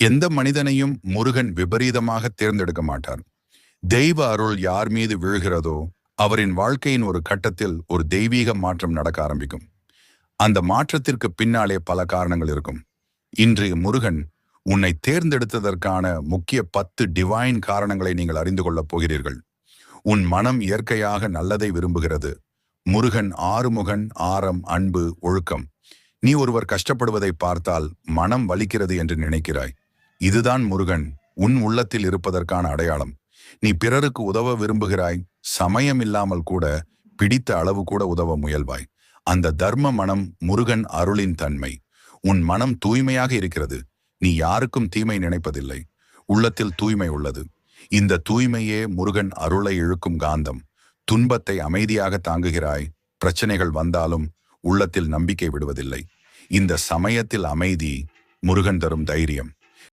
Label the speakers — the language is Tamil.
Speaker 1: எந்த மனிதனையும் முருகன் விபரீதமாக தேர்ந்தெடுக்க மாட்டார். தெய்வ அருள் யார் மீது விழுகிறதோ அவரின் வாழ்க்கையின் ஒரு கட்டத்தில் ஒரு தெய்வீக மாற்றம் நடக்க ஆரம்பிக்கும். அந்த மாற்றத்திற்கு பின்னாலே பல காரணங்கள் இருக்கும். இன்று முருகன் உன்னை தேர்ந்தெடுத்ததற்கான முக்கிய 10 டிவைன் காரணங்களை நீங்கள் அறிந்து கொள்ளப் போகிறீர்கள். உன் மனம் இயற்கையாக நல்லதை விரும்புகிறது. முருகன் ஆறுமுகன், ஆரம், அன்பு, ஒழுக்கம். நீ ஒருவர் கஷ்டப்படுவதை பார்த்தால் மனம் வலிக்கிறது என்று நினைக்கிறாய். இதுதான் முருகன் உன் உள்ளத்தில் இருப்பதற்கான அடையாளம். நீ பிறருக்கு உதவ விரும்புகிறாய், சமயம் இல்லாமல் கூட பிடித்த அளவு கூட உதவ முயல்வாய். அந்த தர்ம மனம் முருகன் அருளின் தன்மை. உன் மனம் தூய்மையாக இருக்கிறது. நீ யாருக்கும் தீமை நினைப்பதில்லை. உள்ளத்தில் தூய்மை உள்ளது. இந்த தூய்மையே முருகன் அருளை இழுக்கும் காந்தம். துன்பத்தை அமைதியாக தாங்குகிறாய். பிரச்சனைகள் வந்தாலும் உள்ளத்தில் நம்பிக்கை விடுவதில்லை. இந்த சமயத்தில் அமைதி முருகன் தரும் தைரியம்.